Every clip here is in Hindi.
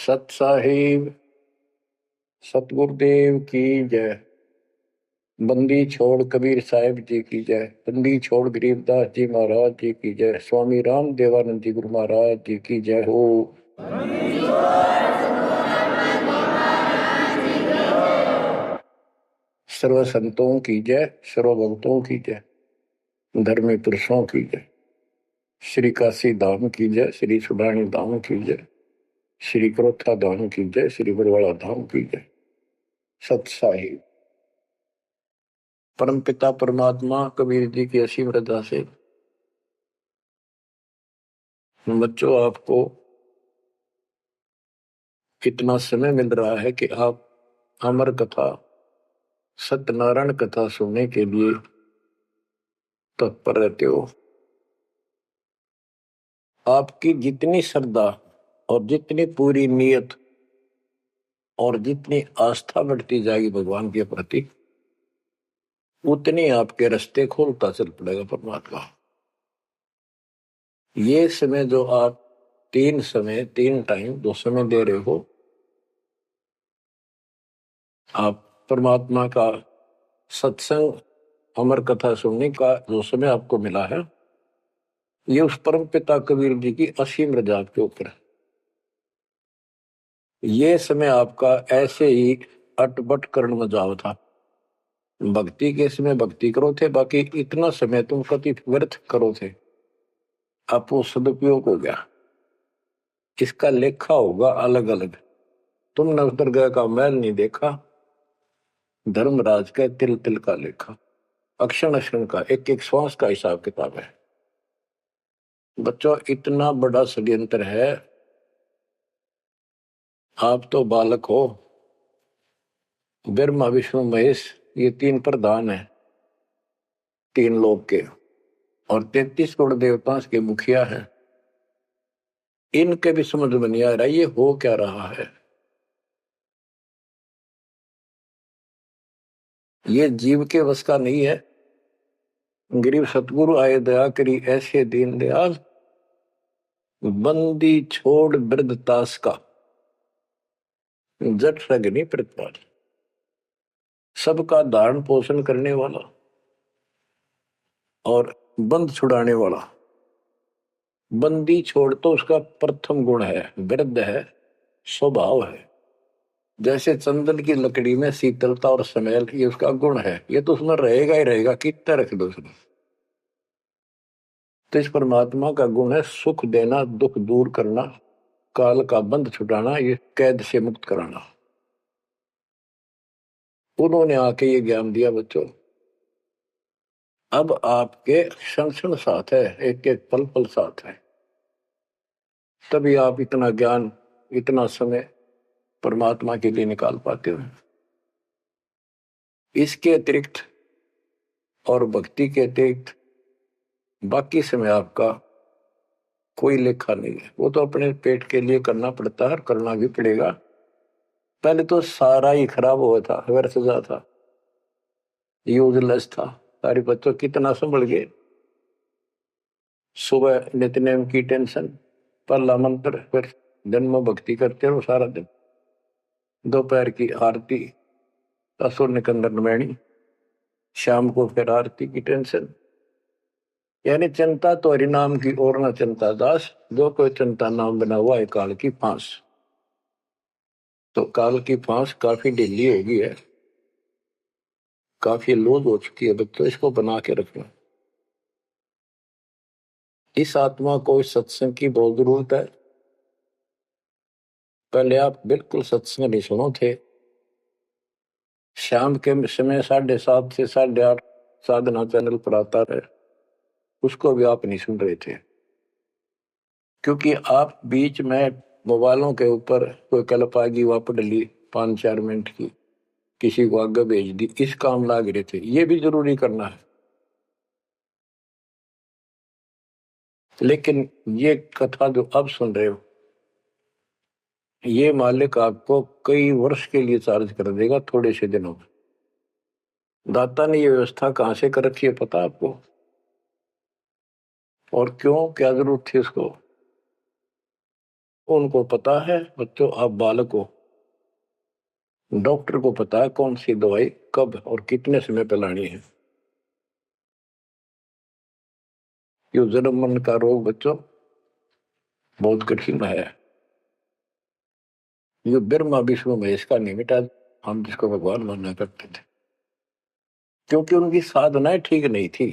सत साहिब सतगुरुदेव की जय। बंदी छोड़ कबीर साहिब जी की जय। बंदी छोड़ गरीबदास जी महाराज जी की जय। स्वामी राम देवानंद जी गुरु महाराज जी की जय हो। सर्व संतों की जय, सर्व भक्तों की जय, धर्मी पुरुषों की जय। श्री काशी धाम की जय, श्री सुडानी धाम की जय, श्री क्रोथा धाम की जय, श्री बरवाड़ा धाम की जय। सत साहिब परम पिता परमात्मा कबीर जी की असीम रजा से बच्चों आपको कितना समय मिल रहा है कि आप अमर कथा सत्यनारायण कथा सुनने के लिए तत्पर रहते हो। आपकी जितनी श्रद्धा और जितनी पूरी नियत और जितनी आस्था बढ़ती जाएगी भगवान के प्रति, उतनी आपके रास्ते खोलता चल पड़ेगा परमात्मा। ये समय जो आप तीन टाइम दो समय दे रहे हो, आप परमात्मा का सत्संग अमर कथा सुनने का जो समय आपको मिला है, ये उस परम पिता कबीर जी की असीम रजा के ऊपर है। ये समय आपका ऐसे ही अटपट करण में जाओ था। भक्ति के समय भक्ति करो थे, बाकी इतना समय तुम कति व्यर्थ करो थे, आपको सदुपयोग हो गया। इसका लेखा होगा अलग अलग। तुमने उस दरगाह का मैल नहीं देखा, धर्मराज का तिल तिल का लेखा, अक्षण अक्षण का, एक एक श्वास का हिसाब किताब है। बच्चों इतना बड़ा षड्यंत्र है। आप तो बालक हो, ब्रह्मा विष्णु महेश ये तीन प्रधान है, तीन लोक के, और 33 करोड़ देवता के मुखिया है। इनके भी समझ में नहीं आ रहा ये हो क्या रहा है। ये जीव के वश का नहीं है। गरीब सतगुरु आए दया करी ऐसे दीन दयाल, बंदी छोड़ वृद्धतास का, जट रगनी प्रतिपाल। सबका धारण पोषण करने वाला और बंद छुड़ाने वाला। बंदी छोड़ तो उसका प्रथम गुण है, वृद्ध है, स्वभाव है। जैसे चंदन की लकड़ी में शीतलता और स्मेल, ये उसका गुण है, ये तो उसमें रहेगा ही रहेगा, कितना रख दो उसमें। तो इस परमात्मा का गुण है सुख देना, दुख दूर करना, काल का बंध छुटाना, ये कैद से मुक्त कराना। उन्होंने आके ये ज्ञान दिया बच्चों। अब आपके क्षण क्षण साथ है, एक एक पल पल साथ है, तभी आप इतना ज्ञान इतना समय परमात्मा के लिए निकाल पाते हो। इसके अतिरिक्त और भक्ति के अतिरिक्त बाकी समय आपका कोई लेखा नहीं है। वो तो अपने पेट के लिए करना पड़ता है, करना भी पड़ेगा। पहले तो सारा ही खराब हुआ था, व्यर्थ जा था, यूजलेस था। सारे बच्चों कितना संभल गए। सुबह नित्यनेम की टेंशन, पहला मंत्र, फिर जन्म भक्ति करते रहो सारा दिन, दोपहर की आरती, असुर निकंदन नमैनी, शाम को फिर आरती की टेंशन। यानी चिंता तो हरिनाम की और न चिंता दास, जो कोई चिंता नाम बना हुआ है काल की फांस। तो काल की फांस काफी ढीली हो गई है, काफी लूज हो चुकी है बच्चों, इसको बना के रखना। इस आत्मा को इस सत्संग की बहुत जरूरत है। पहले आप बिल्कुल सत्संग नहीं सुनो थे। शाम के समय 7:30 से 8:30 साधना चैनल पर आता है, उसको भी आप नहीं सुन रहे थे, क्योंकि आप बीच में मोबाइलों के ऊपर कोई कल्प आ गई, वापस डली 5-4 मिनट की, किसी को आगे भेज दी, इस काम लाग रहे थे। ये भी जरूरी करना है, लेकिन ये कथा जो अब सुन रहे हो, ये मालिक आपको कई वर्ष के लिए चार्ज कर देगा थोड़े से दिनों में। दाता ने ये व्यवस्था कहां से कर रखी है पता आपको? और क्यों, क्या जरूरत थी उसको? उनको पता है बच्चों, आप बालक हो, डॉक्टर को पता है कौन सी दवाई कब और कितने समय पे लानी है। ये जन्म मरण का रोग बच्चों बहुत कठिन है। ये ब्रह्मा विष्णु महेश का नहीं मिटा, हम जिसको भगवान माना करते थे, क्योंकि उनकी साधनाएं ठीक नहीं थी।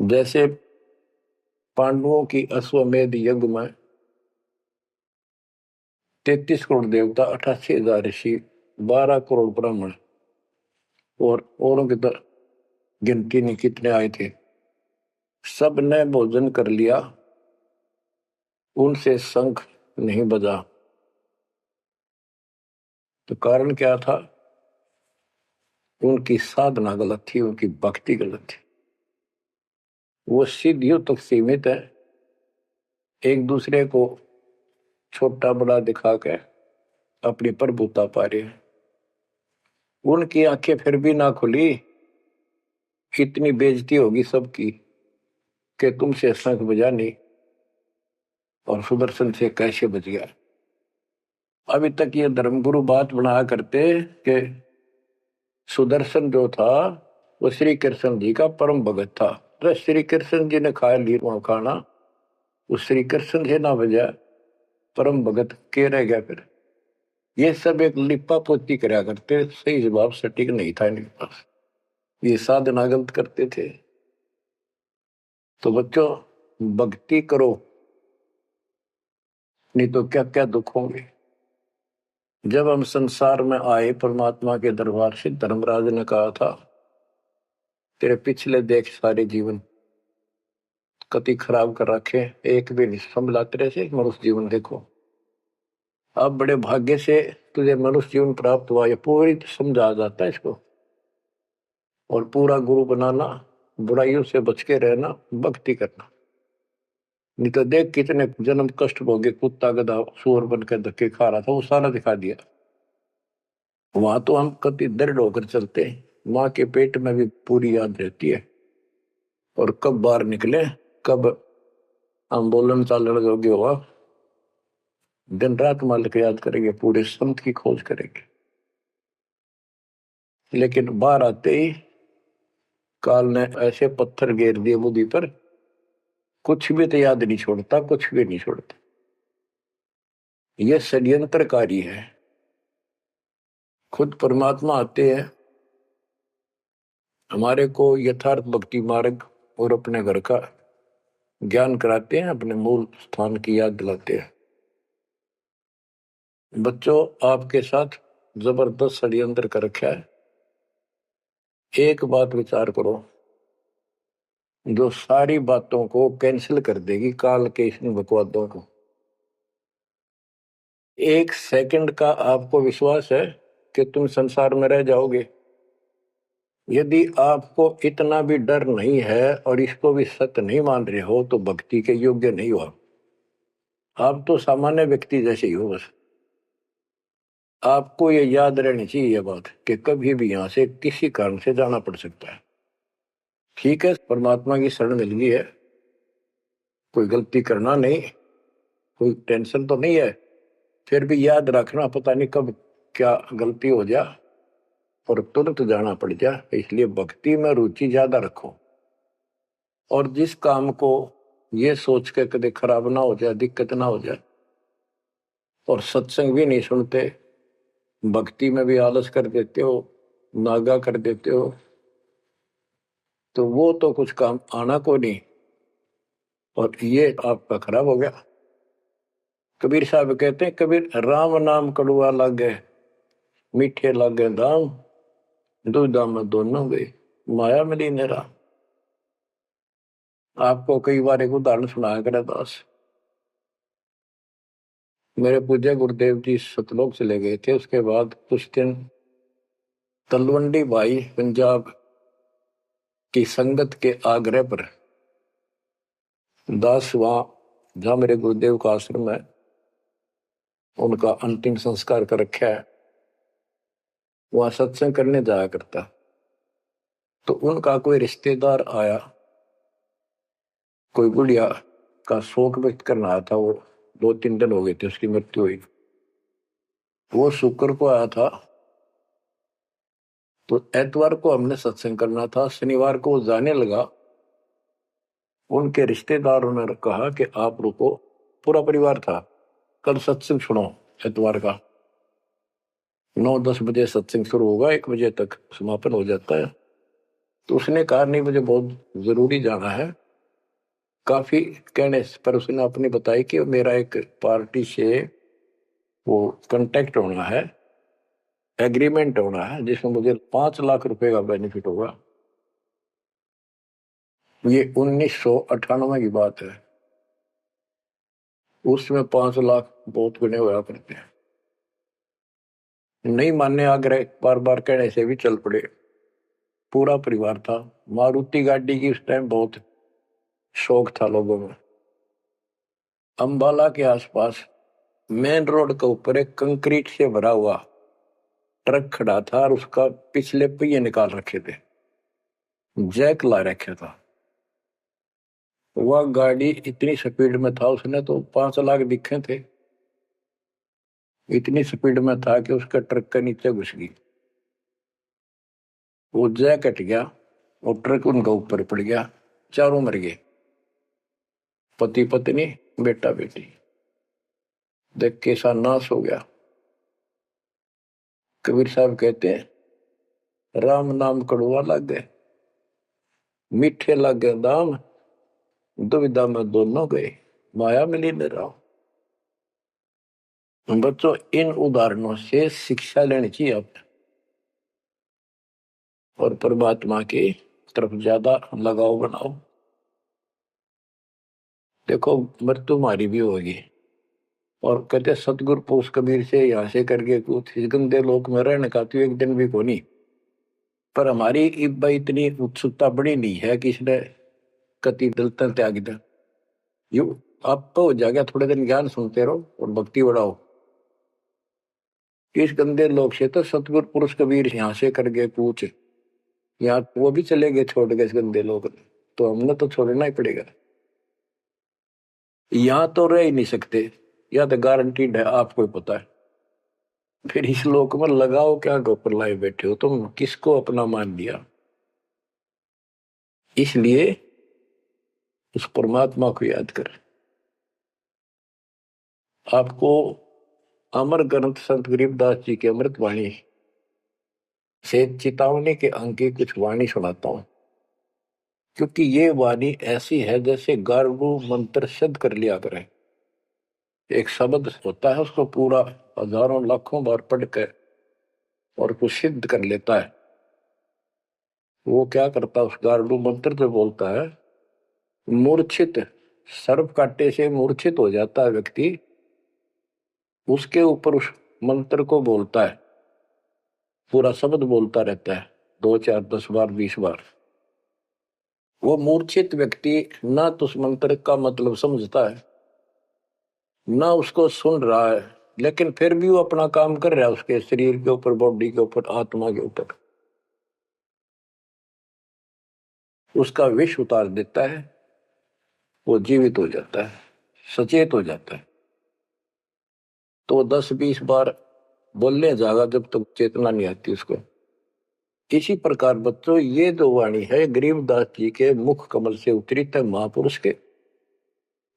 जैसे पांडवों की अश्वमेध यज्ञ में 33 करोड़ देवता, 88,000 ऋषि, 12 करोड़ ब्राह्मण और औरों की तो गिनती नहीं कितने आए थे, सब ने भोजन कर लिया, उनसे शंख नहीं बजा। तो कारण क्या था? उनकी साधना गलत थी, उनकी भक्ति गलत थी। वो सिद्धियों तक सीमित है, एक दूसरे को छोटा बड़ा दिखा के अपनी प्रभुता पा रहे हैं। उनकी आंखें फिर भी ना खुली, इतनी बेइज्जती होगी सबकी कि तुमसे शंख बजा नहीं और सुदर्शन से कैसे बच गया। अभी तक ये धर्मगुरु बात बनाया करते कि सुदर्शन जो था वो श्री कृष्ण जी का परम भगत था, तो श्री कृष्ण जी ने खा लिया खाना, उस श्री कृष्ण से ना बजा, परम भगत के रह गया फिर। ये सब एक लिपा पोती कराया करते, सही जवाब सटीक नहीं था इनके पास, ये साधना गलत करते थे। तो बच्चों भक्ति करो, नहीं तो क्या क्या दुख होंगे। जब हम संसार में आए, परमात्मा के दरबार से धर्मराज ने कहा था, तेरे पिछले देख सारे जीवन कति खराब कर रखे, एक भी नहीं संभला तेरे से, मनुष्य जीवन देखो। अब बड़े भाग्य से तुझे मनुष्य जीवन प्राप्त हुआ, ये पूरी समझा जाता है इसको। और पूरा गुरु बनाना, बुराइयों से बच के रहना, भक्ति करना। नहीं तो देख कितने जन्म कष्ट भोगे, कुत्ता गधा सूअर बन के धक्के खा रहा था, वो सारा दिखा दिया। वहां तो हम कति दृढ़ होकर चलते हैं, माँ के पेट में भी पूरी याद रहती है, और कब बाहर निकले, कब हम बोलन चालन योग्य हुआ, दिन रात मालिक याद करेंगे, पूरे संत की खोज करेंगे। लेकिन बाहर आते ही काल ने ऐसे पत्थर घेर दिए बुद्धि पर, कुछ भी तो याद नहीं छोड़ता, कुछ भी नहीं छोड़ता। यह षड्यंत्रकारी है। खुद परमात्मा आते हैं, हमारे को यथार्थ भक्ति मार्ग और अपने घर का ज्ञान कराते हैं, अपने मूल स्थान की याद दिलाते हैं। बच्चों आपके साथ जबरदस्त षड्यंत्र कर रखा है। एक बात विचार करो, जो सारी बातों को कैंसिल कर देगी, काल के इन बकवादों को। एक सेकंड का आपको विश्वास है कि तुम संसार में रह जाओगे? यदि आपको इतना भी डर नहीं है और इसको भी सत्य नहीं मान रहे हो, तो भक्ति के योग्य नहीं हो आप तो सामान्य व्यक्ति जैसे ही हो। बस आपको ये याद रहनी चाहिए ये बात कि कभी भी यहां से किसी कारण से जाना पड़ सकता है। ठीक है, परमात्मा की शरण मिल गई है, कोई गलती करना नहीं, कोई टेंशन तो नहीं है, फिर भी याद रखना, पता नहीं कब क्या गलती हो जाए और तुरंत जाना पड़ जाए। इसलिए भक्ति में रुचि ज्यादा रखो, और जिस काम को ये सोच के कभी खराब ना हो जाए, दिक्कत ना हो जाए, और सत्संग भी नहीं सुनते, भक्ति में भी आलस कर देते हो, नागा कर देते हो, तो वो तो कुछ काम आना को नहीं, और ये आपका खराब हो गया। कबीर साहब कहते हैं, कबीर राम नाम कड़ुआ लागे, मीठे लागे दाम, दुविधा में दोनों गए, माया मिली नेरा। आपको कई बार एक उदाहरण सुनाया करे दास। मेरे पूज्य गुरुदेव जी सतलोक चले गए थे, उसके बाद कुछ दिन तलवंडी भाई पंजाब की संगत के आग्रह पर दास वहां, जहां मेरे गुरुदेव का आश्रम है, उनका अंतिम संस्कार कर रखा है, वहां सत्संग करने जाया करता। तो उनका कोई रिश्तेदार आया, कोई बुढ़िया का शोक व्यक्त करना आया था। वो 2-3 दिन हो गए थे उसकी मृत्यु हुई। वो शुक्र को आया था, तो एतवार को हमने सत्संग करना था। शनिवार को वो जाने लगा। उनके रिश्तेदारों ने कहा कि आप रुको, पूरा परिवार था, कल सत्संग सुनो एतवार का। 9-10 बजे सत्संग शुरू होगा, 1 बजे तक समापन हो जाता है। तो उसने कहा नहीं, मुझे बहुत जरूरी जाना है। काफी कहने पर उसने अपनी बताई कि मेरा एक पार्टी से वो कांटेक्ट होना है, एग्रीमेंट होना है, जिसमें मुझे 5 लाख रुपए का बेनिफिट होगा। ये 1998 की बात है। उसमें 5 लाख बहुत गुने हुआ करते हैं। नहीं मानने आग्रह बार बार कहने से भी चल पड़े। पूरा परिवार था। मारुति गाड़ी की उस टाइम बहुत शौक था लोगों में। अंबाला के आसपास मेन रोड के ऊपर एक कंक्रीट से भरा हुआ ट्रक खड़ा था और उसका पिछले पहिए निकाल रखे थे, जैक ला रखा था। वह गाड़ी इतनी स्पीड में था, उसने तो 5 लाख दिखे थे। इतनी स्पीड में था कि उसका ट्रक के नीचे घुस गई। वो जैक कट गया और ट्रक उनका ऊपर पड़ गया। चारों मर गए, पति पत्नी बेटा बेटी। देख कैसा नाश हो गया। कबीर साहब कहते हैं, राम नाम कड़वा लग गए, मीठे लग गए दाम, दुविधा में दोनों गए, माया मिली न राम। बच्चों, इन उदाहरणों से शिक्षा लेनी चाहिए आप, और परमात्मा की तरफ ज्यादा लगाव बनाओ। देखो, मृत्यु हमारी भी होगी। और कहते सतगुरु पुरुष कबीर से यहाँ से करके कुछ इस गंदे लोक में रहने का तो एक दिन भी को नहीं। पर हमारी इतनी उत्सुकता बड़ी नहीं है कि इसने कति दलता त्याग दिया। यू आप तो हो जाएगा, थोड़े दिन ज्ञान सुनते रहो और भक्ति बढ़ाओ। इस गंदे लोग से तो सतगुरु पुरुष कबीर यहाँ से करके पूछ, यहाँ वो भी चले गए छोड़ के इस गंदे लोग, तो हमने तो छोड़ना ही पड़ेगा। यहाँ तो रह ही नहीं सकते, या तो गारंटीड है, आपको ही पता है। फिर इस लोक में लगाओ क्या, गोपर लाए बैठे हो तुम, किसको अपना मान लिया। इसलिए उस परमात्मा को याद कर। आपको अमर ग्रंथ संत गरीबदास जी की अमृत वाणी से चेतावनी के अंक की कुछ वाणी सुनाता हूं, क्योंकि ये वाणी ऐसी है जैसे गारगु मंत्र सिद्ध कर लिया करे। एक शब्द होता है, उसको पूरा हजारों लाखों बार पढ़ कर और कुछ सिद्ध कर लेता है। वो क्या करता है, उस गारडू मंत्र से बोलता है, मूर्छित सर्प काटे से मूर्छित हो जाता है व्यक्ति, उसके ऊपर उस मंत्र को बोलता है, पूरा शब्द बोलता रहता है 2, 4, 10 बार 20 बार। वो मूर्छित व्यक्ति ना तो उस मंत्र का मतलब समझता है, ना उसको सुन रहा है, लेकिन फिर भी वो अपना काम कर रहा है उसके शरीर के ऊपर, बॉडी के ऊपर, आत्मा के ऊपर। उसका विष उतार देता है, वो जीवित हो जाता है, सचेत हो जाता है। तो 10-20 बार बोलने जाएगा जब तक चेतना नहीं आती उसको। इसी प्रकार बच्चों, ये जो वाणी है गरीबदास जी के मुख कमल से उतरी था। महापुरुष के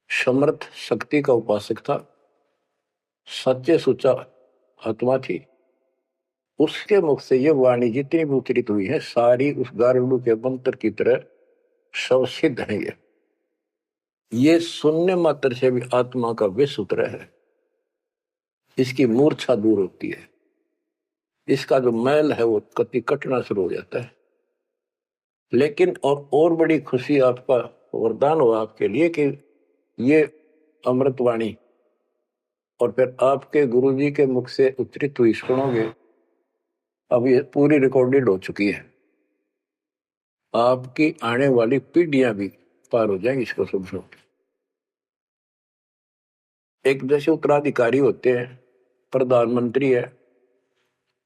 समर्थ शक्ति का उपासक था, सच्चे सुचा आत्मा थी। उसके मुख से ये वाणी जितनी भी उतरित हुई है, सारी उस गारुड़ के मंत्र की तरह सब सिद्ध है। ये सुनने मात्र से भी आत्मा का विष उतरा है, इसकी मूर्छा दूर होती है, इसका जो मैल है वो कति कटना शुरू हो जाता है। लेकिन और बड़ी खुशी आपका वरदान हो आपके लिए कि ये अमृतवाणी और फिर आपके गुरुजी के मुख से उच्चरित हुई सुनोगे। अब ये पूरी रिकॉर्डेड हो चुकी है, आपकी आने वाली पीढ़ियां भी पार हो जाएंगी इसको सुन सुन। एक जैसे उत्तराधिकारी होते हैं, प्रधानमंत्री है,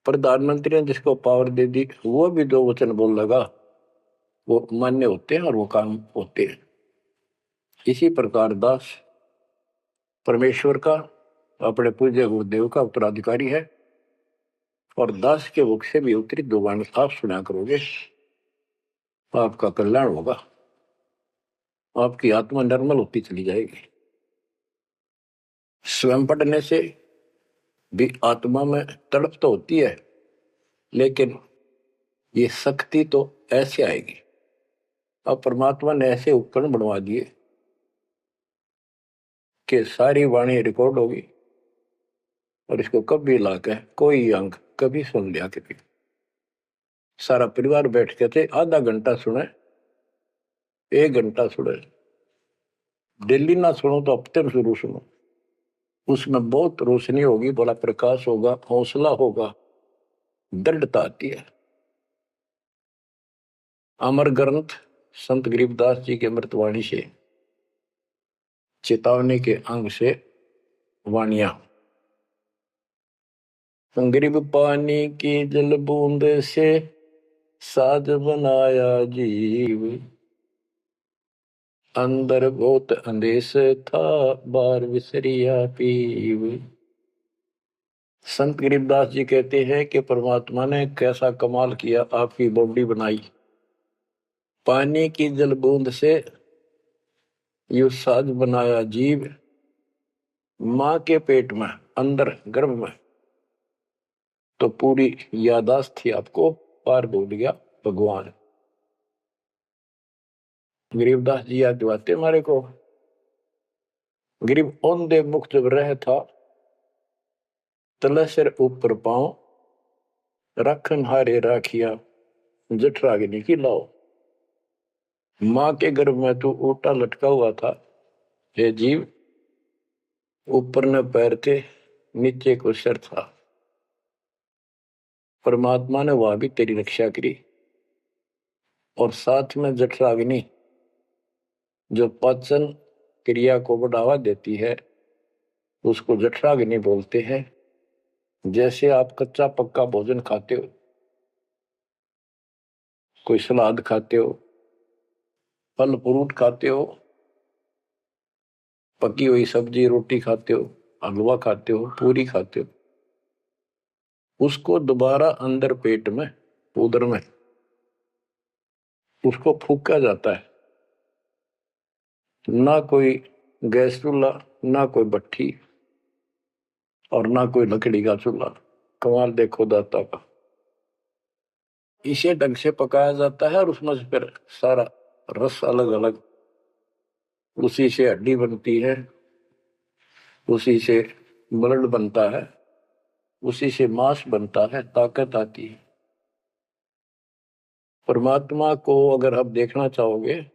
प्रधानमंत्री ने जिसको पावर दे दी, वो भी जो वचन बोल लगा वो मान्य होते हैं और वो काम होते हैं। इसी प्रकार दास परमेश्वर का, अपने पूज्य गुरुदेव का उत्तराधिकारी है, और दास के मुख से भी उत्तरी दो वाणी आप सुना करोगे, आपका कल्याण होगा, आपकी आत्मा निर्मल होती चली जाएगी। स्वयं पढ़ने से भी आत्मा में तड़प तो होती है, लेकिन ये शक्ति तो ऐसे आएगी। अब परमात्मा ने ऐसे उपकरण बनवा दिए कि सारी वाणी रिकॉर्ड होगी, और इसको कभी लाकर कोई अंक कभी सुन लिया कभी, सारा परिवार बैठ के थे, आधा घंटा सुने, 1 घंटा सुने, डेली ना सुनो तो हफ्ते में जरूर सुनो। उसमें बहुत रोशनी होगी, बड़ा प्रकाश होगा, हौसला होगा, दृढ़ता आती है। अमर ग्रंथ संत गरीबदास जी के अमृतवाणी से, चेतावनी के अंग से वाणियां। गरीब पानी की जल बूंद से साज बनाया जीव, अंदर बहुत अंदेश था बार विसरिया पीव। संत गरीबदास जी कहते हैं कि परमात्मा ने कैसा कमाल किया, आपकी बॉडी बनाई, पानी की जल बूंद से यू साज बनाया जीव, मां के पेट में अंदर गर्भ में तो पूरी यादाश्त थी आपको, पार बोल गया भगवान। गरीबदास जी याद दिवाते हमारे को, गरीब औंधे मुख जब रह था, तले सिर ऊपर पांव, रखन हारे राखिया जठराग्नि की लाओ। मां के गर्भ में तू उल्टा लटका हुआ था, हे जीव, ऊपर न पैर थे, नीचे को सिर था। परमात्मा ने वहां भी तेरी रक्षा करी, और साथ में जठराग्नि जो पाचन क्रिया को बढ़ावा देती है, उसको जठराग्नि बोलते हैं। जैसे आप कच्चा पक्का भोजन खाते हो, कोई सलाद खाते हो, फल फ्रूट खाते हो, पकी हुई सब्जी रोटी खाते हो, हलवा खाते हो, पूरी खाते हो, उसको दोबारा अंदर पेट में, उदर में उसको फूका जाता है। ना कोई गैस चूल्हा, ना कोई भट्ठी, और ना कोई लकड़ी का चूल्हा। कमाल देखो दाता का, इसे ढंग से पकाया जाता है, और उसमें से फिर सारा रस अलग अलग, उसी से हड्डी बनती है, उसी से ब्लड बनता है, उसी से मांस बनता है, ताकत आती है। परमात्मा को अगर आप देखना चाहोगे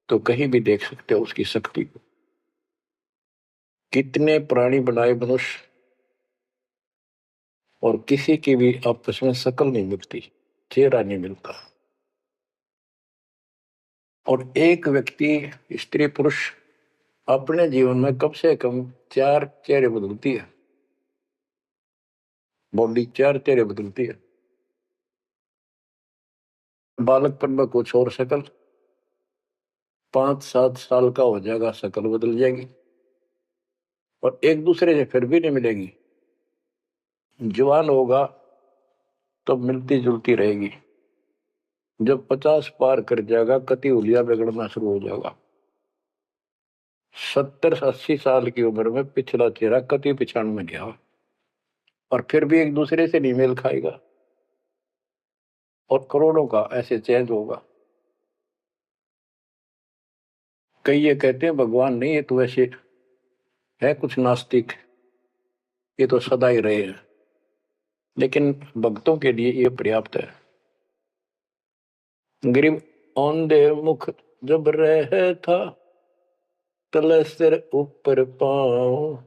तो कहीं भी देख सकते हो उसकी शक्ति को। कितने प्राणी बनाए मनुष्य, और किसी की भी आपस में शकल नहीं मिलती, चेहरा नहीं मिलता, और एक व्यक्ति, स्त्री पुरुष, अपने जीवन में कम से कम 4 चेहरे बदलती है, बॉडी 4 चेहरे बदलती है। बालकपन में कुछ और शकल, 5-7 साल का हो जाएगा शकल बदल जाएगी, और एक दूसरे से फिर भी नहीं मिलेगी। जवान होगा तो मिलती जुलती रहेगी, जब 50 पार कर जाएगा कति हुलिया बिगड़ना शुरू हो जाएगा। 70-80 साल की उम्र में पिछला चेहरा कति पिछाड़ में गया, और फिर भी एक दूसरे से नहीं मेल खाएगा, और करोड़ों का ऐसे चेंज होगा। कई ये कहते हैं भगवान नहीं, ये तो ऐसे है कुछ नास्तिक, ये तो सदा ही रहे हैं, लेकिन भक्तों के लिए ये पर्याप्त है। गरीब औंधे मुख जब रह था, तले सिर ऊपर पांव,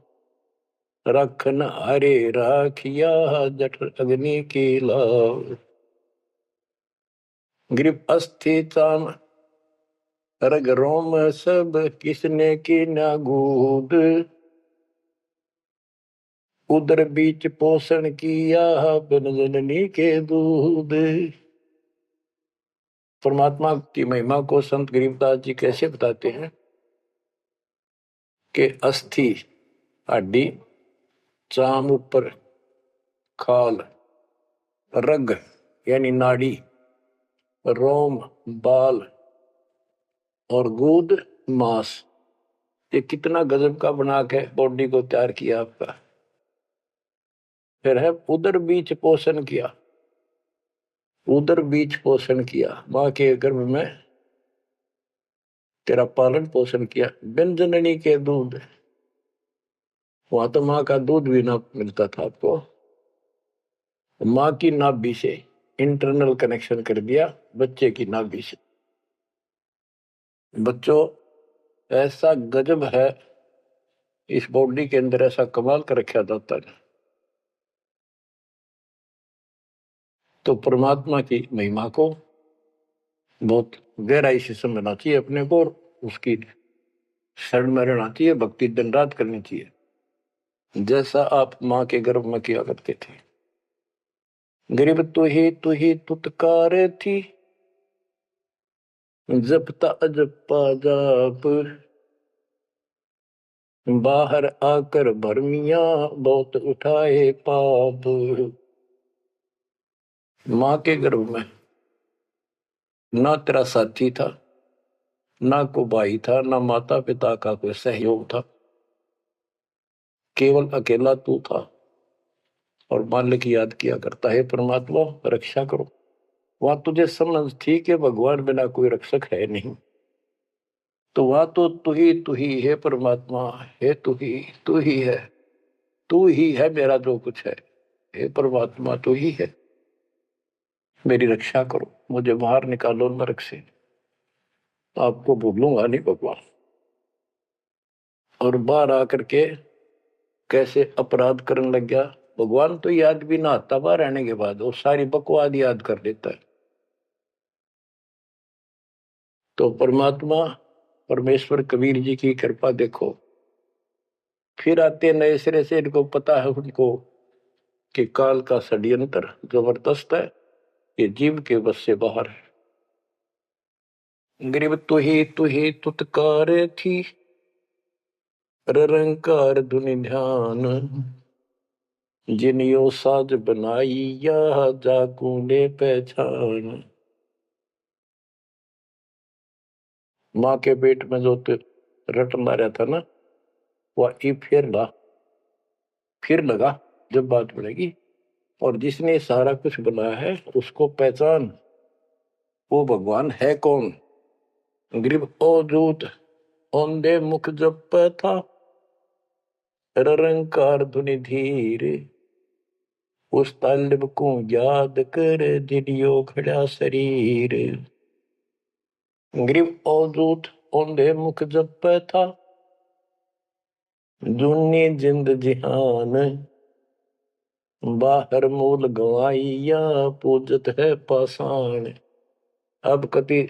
रखन हरे राखिया जठर अग्नि की लाव। गरीब अस्थि चाम रग रोम सब, किसने की ना गूद, उदर बीच पोषण किया बिन जननी के दूध। परमात्मा की महिमा को संत गरीबदास जी कैसे बताते हैं के अस्थि हड्डी, चाम ऊपर खाल, रग यानी नाड़ी, रोम बाल और गूद मांस। ये कितना गजब का बना के बॉडी को तैयार किया आपका। फिर है उदर बीच पोषण किया, उदर बीच पोषण किया, माँ के गर्भ में तेरा पालन पोषण किया। व्यंजननी के दूध, वहां तो माँ का दूध भी ना मिलता था आपको, माँ की नाभि से इंटरनल कनेक्शन कर दिया बच्चे की नाभि से। बच्चों ऐसा गजब है इस बॉडी के अंदर, ऐसा कमाल कर रखा जाता है। तो परमात्मा की महिमा को बहुत गहराई से समझना चाहिए अपने को, और उसकी शरण में रहना चाहिए, भक्ति दिन रात करनी चाहिए, जैसा आप माँ के गर्भ में किया करते थे। गरीब तू ही तुतकार थी, जपता अजपा जाप, बाहर आकर भरमिया बहुत उठाए पाप। माँ के गर्भ में ना तेरा साथी था, ना को भाई था, ना माता पिता का कोई सहयोग था, केवल अकेला तू था। और मालिक याद किया करता है, परमात्मा रक्षा करो। वहां तुझे समझ थी कि भगवान बिना कोई रक्षक है नहीं, तो वहां तो तू ही है परमात्मा, है तू ही है मेरा जो कुछ है। हे परमात्मा तू ही है, मेरी रक्षा करो, मुझे बाहर निकालो नरक से, आपको भूलूंगा नहीं भगवान। और बाहर आकर के कैसे अपराध करने लग गया भगवान, तो याद भी ना आता बाहर रहने के बाद, वो सारी बकवाद याद कर देता है। तो परमात्मा परमेश्वर कबीर जी की कृपा देखो, फिर आते नए सिरे से, इनको पता है उनको कि काल का षड्यंत्र जबरदस्त है, ये जीव के बस से बाहर है। गरीब तू ही तुतकार थी, रंकार धुनि ध्यान, जिन यो साज बनाई या जाकू ने पहचान। माँ के पेट में जो रट मारा था ना, वह फिर लगा जब बात बढ़ेगी, और जिसने सारा कुछ बनाया है उसको पहचान, वो भगवान है कौन। गरीब अवधूत औंधे मुख जप था, रंकार धुनि धीर, उस तालिब को याद कर दिलियो खड़ा शरीर। गरीब अवधूत औंधे मुख जप था, दुनी जिंद जिहान, बाहर मूल गवाइया पूजत है पाषाण। अब कति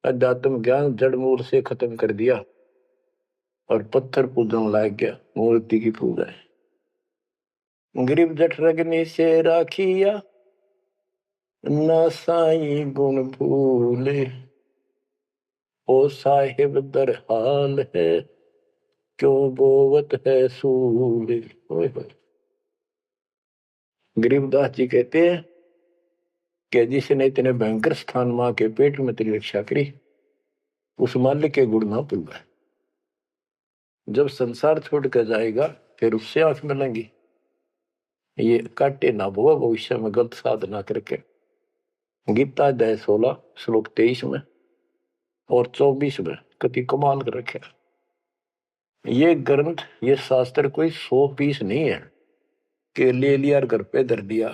अध्यात्म ज्ञान जड़ मूल से खत्म कर दिया और पत्थर पूजन लाग गया, मूर्ति की पूजा है। गरीब जठ रगनी से राखिया, ना साई गुण भूले, ओ साहिब दर हाल है, क्यों बोवत है सूल। गरीबदास जी कहते हैं कि जिसने इतने भयंकर स्थान मां के पेट में तेरी रक्षा करी, उस मालिक के गुण ना भूल। जब संसार छोड़ कर जाएगा फिर उससे आंख मिलेंगी, ये काटे ना भुआ भविष्य में गलत साधना करके। गीता अध्याय 16 श्लोक 23 में और 24 में कति कमाल कर रखे। ये ग्रंथ, ये शास्त्र कोई 100 पीस नहीं है कि ले लिया और घर पे धर दिया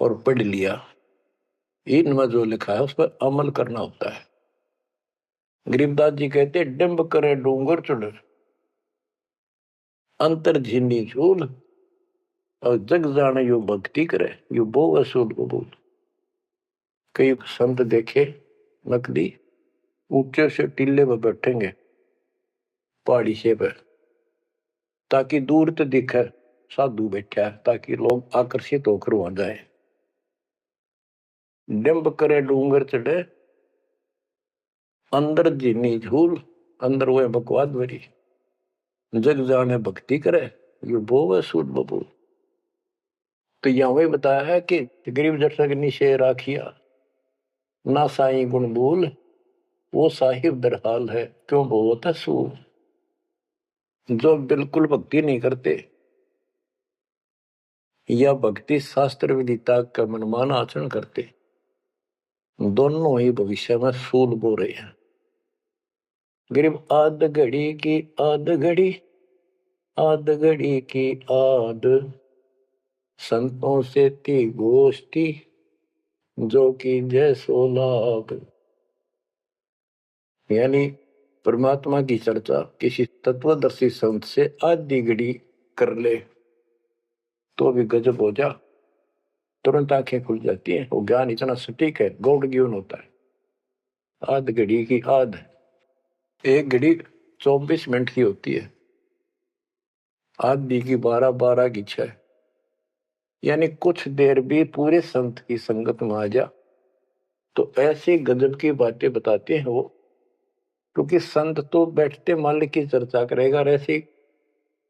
और पढ़ लिया। इनमें जो लिखा है उस पर अमल करना होता है। गरीबदास जी कहते डिंब करे डूंगर चढ़, अंतर झीनी झूल, और जग जाने यो भक्ति करे, यो बो असूल कबूल। कई संत देखे नकली ऊंचे से टीले में बैठेंगे पहाड़ी से पे, ताकि दूर तो दिखे साधु बैठा है, ताकि लोग आकर्षित होकर वहां जाए। डिंब करे डूंगर चढ़े, अंदर जीनी झूल, अंदर वो है बकवाद भरी। जग जाने भक्ति करे ये वो है सूट बबू। तो यहाँ वही बताया है कि गरीब जटक निशे राखिया ना साई गुण बोल वो साहिब दरहाल है क्यों बहुत है सूर। जो बिल्कुल भक्ति नहीं करते या भक्ति शास्त्र विदिता का मनमाना आचरण करते, दोनों ही भविष्य में सूल बो रहे हैं। गरीब आध घड़ी की आध घड़ी आध घड़ी की आध संतों से थी गोष्ठी जो कि जय सो लाभ। यानी परमात्मा की चर्चा किसी तत्वदर्शी संत से आधी घड़ी कर ले तो भी गजब हो जा, तुरंत आंखें खुल जाती हैं। वो ज्ञान इतना सटीक है, गॉड गिवन होता है। आध घड़ी की आध, एक घड़ी 24 मिनट की होती है, आधी की 12 की 6, यानी कुछ देर भी पूरे संत की संगत में आ जा तो ऐसी गजब की बातें बताते हैं वो। क्योंकि संत तो बैठते मालिक की चर्चा करेगा और ऐसी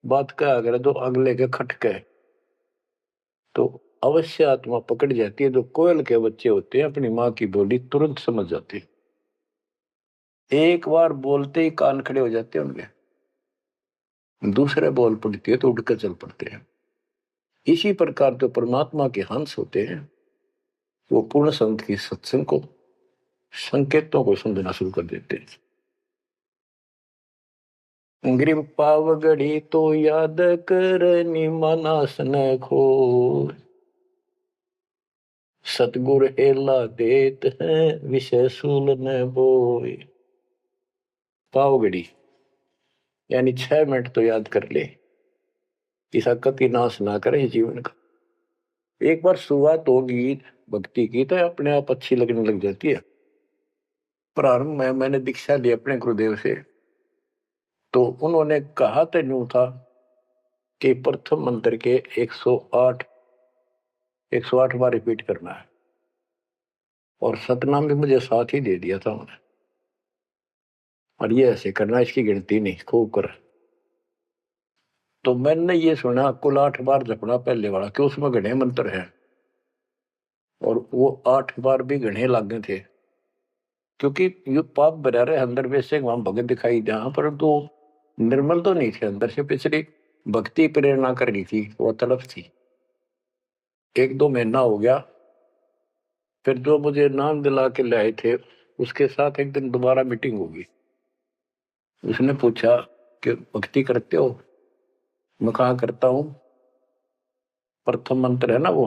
बात का अगर जो अगले के खटके तो अवश्य आत्मा पकड़ जाती है। जो कोयल के बच्चे होते हैं अपनी माँ की बोली तुरंत समझ जाते हैं, एक बार बोलते ही कान खड़े हो जाते हैं उनके, दूसरे बोल पड़ती है तो उठकर चल पड़ते हैं। इसी प्रकार जो परमात्मा के हंस होते हैं वो पूर्ण संत की सत्संग को संकेतों को समझना शुरू कर देते हैं। ग्रीव पावगढ़ी तो याद कर निमानास न खो सतगुर हेला देत है विषय सूल न बोए। पावगढ़ी यानी 6 मिनट तो याद कर ले, इसका कति नाश ना करे जीवन का। एक बार शुरुआत होगी भक्ति की तो अपने आप अच्छी लगने लग जाती है। प्रारंभ में मैंने दीक्षा ली अपने गुरुदेव से, तो उन्होंने कहा तो यूं था कि प्रथम मंत्र के 108 बार रिपीट करना है, और सतनाम भी मुझे साथ ही दे दिया था उन्होंने, और ये ऐसे करना, इसकी गिनती नहीं, खूब कर। तो मैंने ये सुना कुल 8 बार जपना पहले वाला, कि उसमें घने मंत्र हैं और वो 8 बार भी घने लागे थे। क्योंकि ये पाप भरा रहे अंदर वैसे वहां भगत दिखाई जहां पर तो निर्मल तो नहीं थे, अंदर से पिछली भक्ति प्रेरणा कर रही थी, वो तड़प थी। 1-2 महीना हो गया, फिर जो मुझे नाम दिला के ले आए थे उसके साथ एक दिन दोबारा मीटिंग होगी। उसने पूछा कि भक्ति करते हो? मैं कहा करता हूं। प्रथम मंत्र है ना वो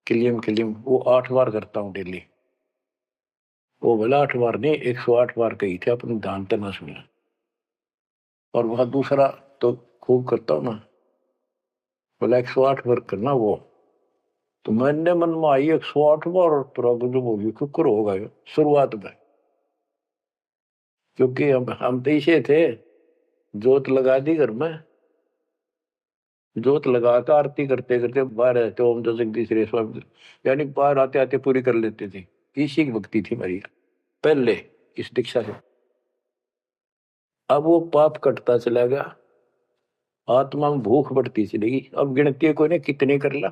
किलियम किलियम, वो 8 बार करता हूँ डेली। वो बोला 8 बार नहीं, 108 बार कही थे, अपने ध्यान तो ना सुना। और वह दूसरा तो खूब करता हूँ ना, बोला 108 बार करना वो। तो मैंने मन में आई 108 बार, और तुरा जो होगी शुक्र होगा शुरुआत में। क्योंकि हम तो इसे थे, जोत लगा दी घर में, जोत लगा कर आरती करते करते बाहर आते ओम जो जगदीश रे स्वामी, यानी बाहर आते आते पूरी कर लेते थे। इसी की भक्ति थी मेरी पहले इस दीक्षा से। अब वो पाप कटता चला गया, आत्मा में भूख बढ़ती चलेगी। अब गिनती कोई ने कितने कर ला,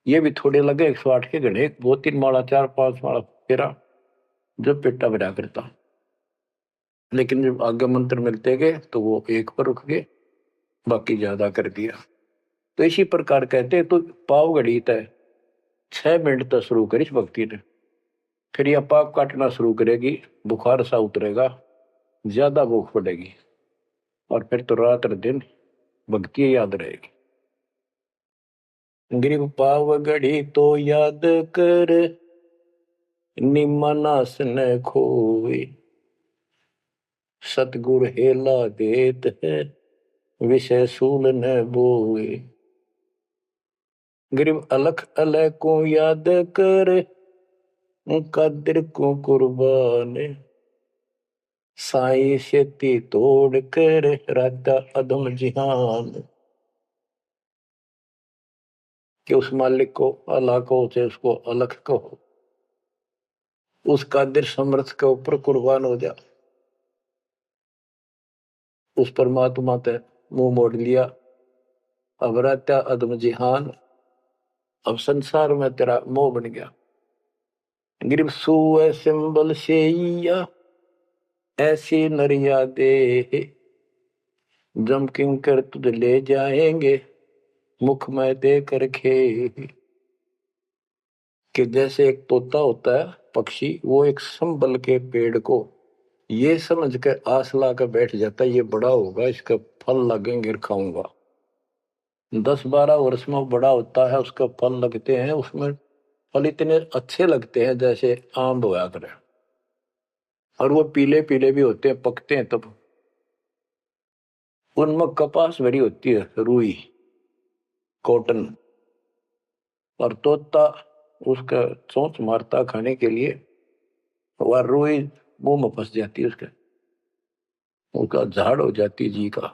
ये भी थोड़े लगे 108 के गणे, 2-3 माला 4-5 माला फेरा जब पेटा भरा करता। लेकिन जब आगे मंत्र मिलते गए तो वो एक पर रुक गए, बाकी ज्यादा कर दिया। तो इसी प्रकार कहते तो पाव घड़ी तय 6 मिनट तक शुरू करी भक्ति ने, फिर यह पाप काटना शुरू करेगी, बुखार सा उतरेगा, ज्यादा भूख पड़ेगी, और फिर तो रात और दिन भक्ति याद रहेगी। ग्रीव पाव घड़ी तो याद कर निमनास न खोए सतगुर हेला देत है विषय सूल न बोए। ग्रीव अलख अलह को याद कर कदर को कुर्बान साई शेती तोड़ कर राता अधम जिहान। कि उस मालिक को अल्लाह को चाहे उसको अलख कहो, उस कादिर समर्थ के ऊपर कुर्बान हो जा। उस परमात्मा ते मुंह मोड़ लिया, अब रहता अदम जिहान, अब संसार में तेरा मोह बन गया। गिरब सुए सिंबल शेया ऐसी नरिया दे, जम किंकर तुझ ले जाएंगे मुख में दे कर खे। कि जैसे एक तोता होता है पक्षी, वो एक संबल के पेड़ को ये समझ के आस ला कर बैठ जाता है, ये बड़ा होगा, इसका फल लगेंगे खाऊंगा। 10-12 वर्ष में बड़ा होता है, उसका फल लगते हैं, उसमें फल इतने अच्छे लगते हैं जैसे आम होया करे, और वो पीले पीले भी होते हैं, पकते हैं तब। उनमें कपास भरी होती है, रुई, कॉटन, और तोता उसका चोंच मारता खाने के लिए, वह रुई मुंह में फंस जाती है, उसका झाड़ हो जाती जी का।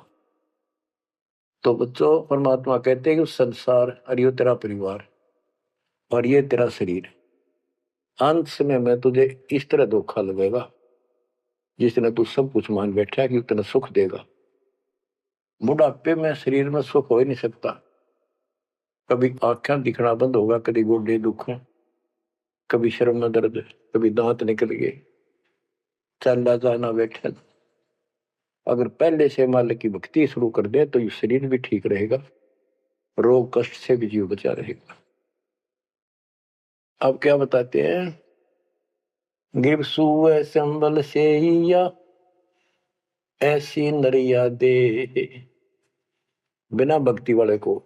तो बच्चों, परमात्मा कहते हैं कि संसार और ये तेरा परिवार और ये तेरा शरीर, अंत समय में तुझे इस तरह धोखा लगेगा जिसने तू सब कुछ मान बैठा है कि उतना सुख देगा। बुढ़ापे में शरीर में सुख हो ही नहीं सकता। कभी आंखें दिखना बंद होगा, कभी गोडे दुख, कभी शर्म में दर्द, कभी दांत निकल गए, चलना जाना बैठा। अगर पहले से मालिक की भक्ति शुरू कर दे तो ये शरीर भी ठीक रहेगा, रोग कष्ट से भी जीव बचा रहेगा। अब क्या बताते हैं, गिर सुए संबल से या ऐसी नरिया दे, बिना भक्ति वाले को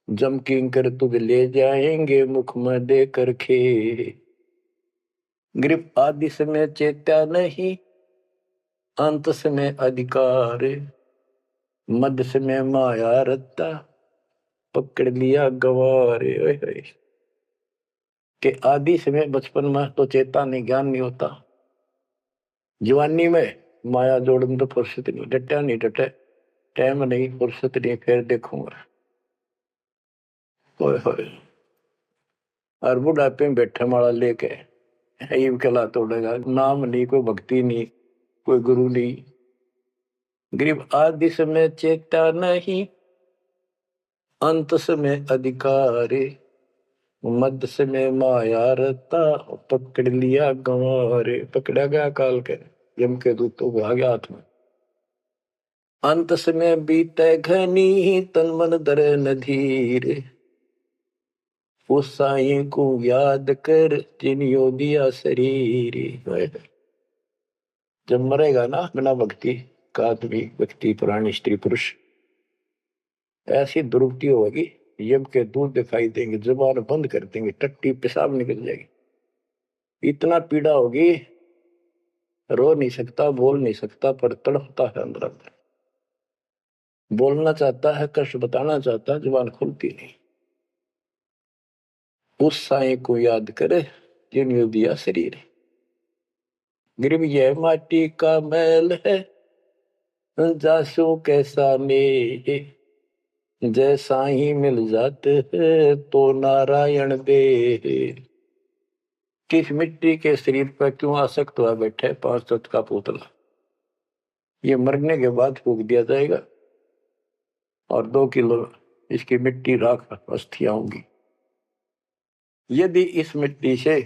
जम किंकर तुझ ले जाएंगे मुख में दे कर खे। ग्रिप आदि समय चेत्या नहीं, अंत समय अधिकार, मध्य समय माया रत्ता, पकड़ लिया गवारे। के आदि समय बचपन में तो चेता नहीं, ज्ञान नहीं होता, जवानी में माया जोड़न तो फुर्सत नहीं, डटा नहीं डटे, टाइम नहीं, फुर्सत नहीं, फिर देखूंगा। होए और बुढ़ापे में बैठे माला लेके ये कला तोड़ेगा, नाम नहीं, कोई भक्ति नहीं, कोई गुरु नहीं। गरीब आदि समय चेता नहीं, अंत समय अधिकारी, मध्य समय माया रता, पकड़ लिया गंवारे। पकड़ा गया काल के यम के दूतों को आ गया हाथ में। अंत समय बीते घनी, तन मन दरे नधीर, उस साई को याद कर जिनियो दिया शरीर। जब मरेगा ना बिना भक्ति का आदमी, व्यक्ति, प्राणी, स्त्री, पुरुष, ऐसी दुर्गति होगी, यम के दूध दिखाई देंगे, जुबान बंद कर देंगे, टट्टी पेशाब निकल जाएगी, इतना पीड़ा होगी, रो नहीं सकता, बोल नहीं सकता, पर तड़पता है अंदर अंदर, बोलना चाहता है, कष्ट बताना चाहता है, जुबान खुलती नहीं। उस साई को याद करे जिन्होंने दिया शरीर। गिरब यह माटी का मैल है, जासू कैसा ने, जैसा ही मिल जाते है तो नारायण दे। किस मिट्टी के शरीर पर क्यों आसक्त हुआ बैठे 5 तत्व का पुतला, ये मरने के बाद फूक दिया जाएगा और 2 किलो इसकी मिट्टी राख अस्थियां होंगी। यदि इस मिट्टी से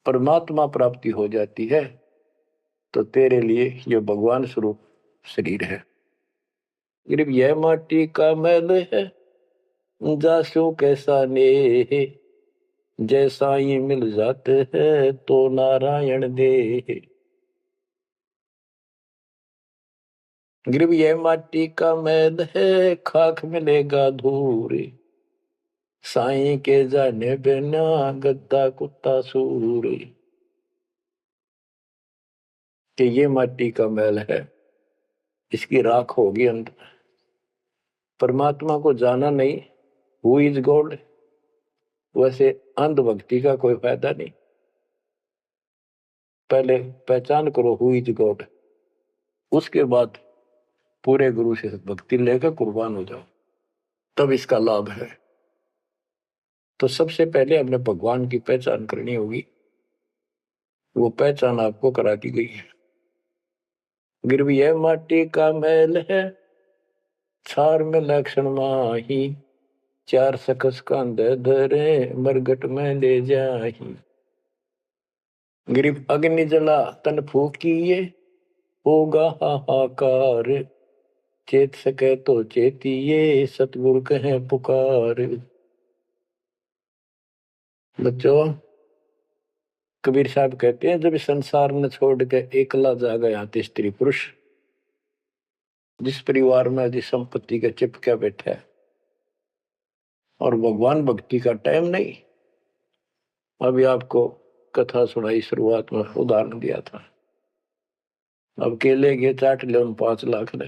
परमात्मा प्राप्ति हो जाती है तो तेरे लिए ये भगवान स्वरूप शरीर है। सिर्फ यह माटी का मैल है, जासू कैसा ने, जैसा ही मिल जाते हैं तो नारायण दे। गिरब यह माटी का मैल है, खाक मिलेगा धूर, साईं के जाने बिना गद्दा कुत्ता सूर। कि ये माटी का मैल है, इसकी राख होगी अंदर। परमात्मा को जाना नहीं, हु इज गॉड, वैसे अंधभक्ति का कोई फायदा नहीं। पहले पहचान करो हु इज गॉड, उसके बाद पूरे गुरु से भक्ति लेकर कुर्बान हो जाओ, तब इसका लाभ है। तो सबसे पहले हमने भगवान की पहचान करनी होगी, वो पहचान आपको करा दी गई है। गिरवी है माटी का मैल है, छार में लक्षण माही, चार सकस कांधे धरे, मरगट में ले जाही। गिरिव अग्नि जला तन फूकिए, होगा हाहाकार, चेत सके तो चेतिए, सतगुरु कहे पुकार। बच्चों, कबीर साहब कहते हैं, जब संसार न छोड़ के एकला जा गया तो स्त्री पुरुष, जिस परिवार में जिस संपत्ति का चिपका बैठा है और भगवान भक्ति का टाइम नहीं। अभी आपको कथा सुनाई, शुरुआत में उदाहरण दिया था। अब केले के चाट ले 5 लाख ले,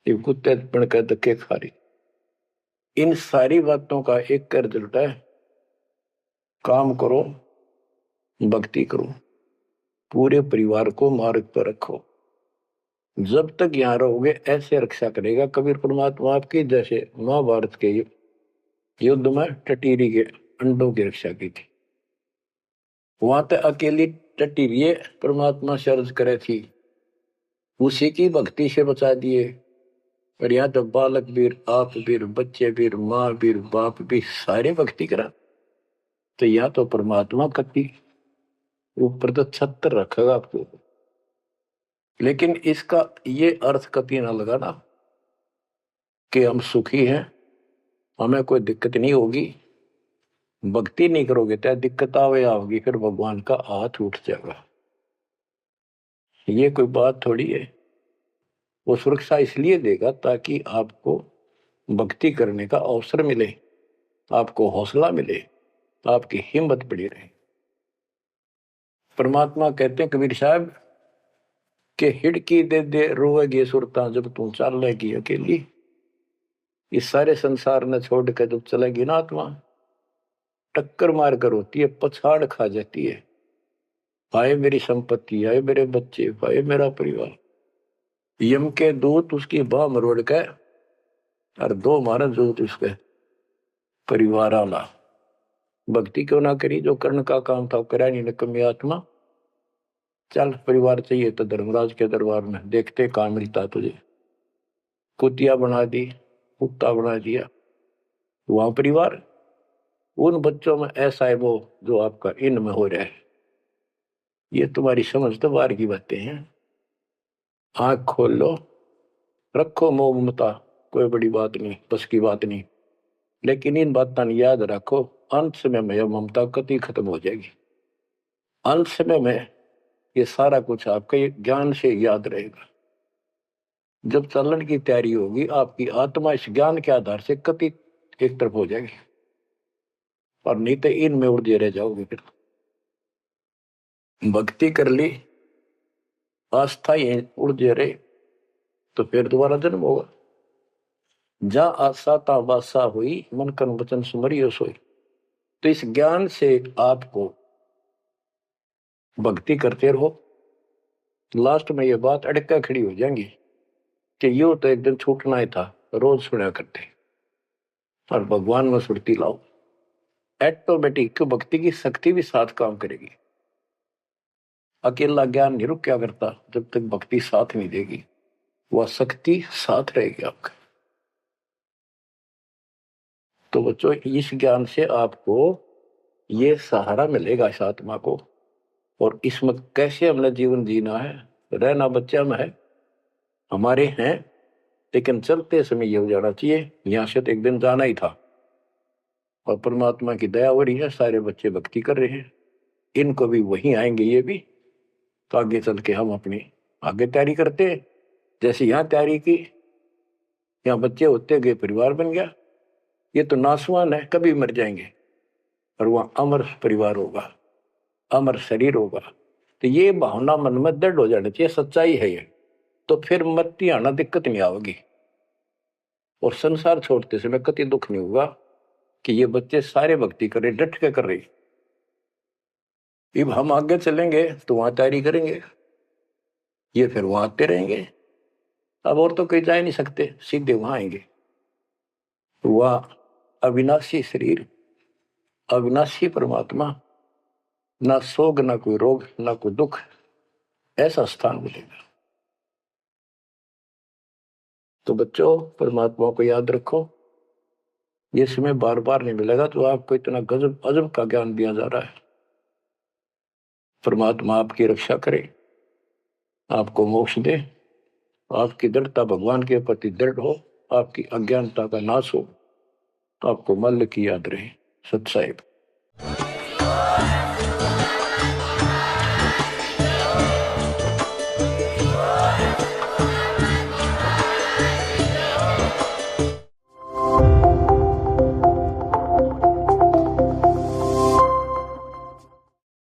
ये कुत्ते बन के धक्के खा रही। इन सारी बातों का एक कर रिजल्ट है, काम करो, भक्ति करो, पूरे परिवार को मार्ग पर रखो। जब तक यहां रहोगे ऐसे रक्षा करेगा कबीर परमात्मा आपकी, जैसे महाभारत के युद्ध में टटीरी के अंडों की रक्षा की थी। वहां तक अकेली टटीरी परमात्मा से अर्ज करे थी, उसी की भक्ति से बचा दिए। और यहाँ तो बालक वीर, आप वीर, बच्चे वीर, माँ वीर, बाप भी सारे भक्ति करा। तो यहाँ तो परमात्मा कति ऊपर तो छत्र रखेगा आपको। लेकिन इसका ये अर्थ कभी ना लगाना कि हम सुखी हैं, हमें कोई दिक्कत नहीं होगी। भक्ति नहीं करोगे तो दिक्कत आओगी, फिर भगवान का हाथ उठ जाएगा। ये कोई बात थोड़ी है। वो सुरक्षा इसलिए देगा ताकि आपको भक्ति करने का अवसर मिले, आपको हौसला मिले, आपकी हिम्मत बढ़ी रहे। परमात्मा कहते हैं कबीर साहब के हिड़की दे दे रोएगी सुरता, जब तू चलेगी अकेली। इस सारे संसार ने छोड़ कर जब चलेगी ना आत्मा, टक्कर मार कर होती है, पछाड़ खा जाती है। हाय मेरी संपत्ति, हाय मेरे बच्चे, हाय मेरा परिवार। यम के दूत उसकी बाह मरोड़ के और 2 मारा दूत उसके परिवार आला। भक्ति क्यों ना करी, जो कर्ण का काम था करा नहीं, निकम्मी आत्मा। चल परिवार चाहिए तो धर्मराज के दरबार में देखते कहां मिलता तुझे। कुतिया बना दी, कुत्ता बना दिया। वहां परिवार, उन बच्चों में ऐसा है वो जो आपका इनमें हो रहा है। ये तुम्हारी समझ तो बाहर की बातें हैं। आंख खोल लो, रखो मोह ममता, कोई बड़ी बात नहीं, बस की बात नहीं। लेकिन इन बातों याद रखो, अंत समय में यह ममता कति खत्म हो जाएगी। अंत समय में ये सारा कुछ आपके ज्ञान से याद रहेगा। जब चलन की तैयारी होगी, आपकी आत्मा इस ज्ञान के आधार से कति एक तरफ हो जाएगी, और नहीं तो इनमें उलझे रह जाओगे। फिर भक्ति कर ली, आस्था ये उलझे रहे, तो फिर दोबारा जन्म होगा। जा आशा ता वासा हुई, मन कर्म वचन सुमरियो सोई। तो इस ज्ञान से आपको भक्ति करते रहो। लास्ट में ये बात अड़का खड़ी हो जाएंगी कि यो तो एक दिन छूटना ही था, रोज सुना करते। और भगवान में सुरती लाओ, ऑटोमेटिक भक्ति की शक्ति भी साथ काम करेगी। अकेला ज्ञान नहीं रुक क्या करता, जब तक भक्ति साथ नहीं देगी, वह शक्ति साथ रहेगी आपका। तो बच्चों, इस ज्ञान से आपको ये सहारा मिलेगा इस आत्मा को। और इसमें कैसे हमने जीवन जीना है, रहना बच्चा में है, हमारे हैं, लेकिन चलते समय ये हो जाना चाहिए यहां से तो एक दिन जाना ही था। और परमात्मा की दया हो रही है, सारे बच्चे भक्ति कर रहे हैं, इनको भी वहीं आएंगे ये भी। तो आगे चल के हम अपनी आगे तैयारी करते हैं। जैसे यहाँ तैयारी की, यहाँ बच्चे होते गए, परिवार बन गया। ये तो नासवान है, कभी मर जाएंगे, और वहां अमर परिवार होगा, अमर शरीर होगा। तो ये भावना मन में दृढ़ हो जानी चाहिए, सच्चाई है ये। तो फिर मरती आना दिक्कत नहीं आवेगी, और संसार छोड़ते समय कति दुख नहीं होगा कि ये बच्चे सारे भक्ति कर रहे, डट के कर रहे। अब हम आगे चलेंगे तो वहां तैयारी करेंगे, ये फिर वहां आते रहेंगे। अब और तो कहीं जा नहीं सकते, सीधे वहां आएंगे। वह अविनाशी शरीर, अविनाशी परमात्मा, ना सोग, ना कोई रोग, ना कोई दुख, ऐसा स्थान मिलेगा। तो बच्चों, परमात्मा को याद रखो, ये समय बार बार नहीं मिलेगा। तो आपको इतना गजब अजब का ज्ञान दिया जा रहा है। परमात्मा आपकी रक्षा करे, आपको मोक्ष दे, आपकी दृढ़ता भगवान के प्रति दृढ़ हो, आपकी अज्ञानता का नाश हो, आपको मल्ल की याद रहे। सत साहिब।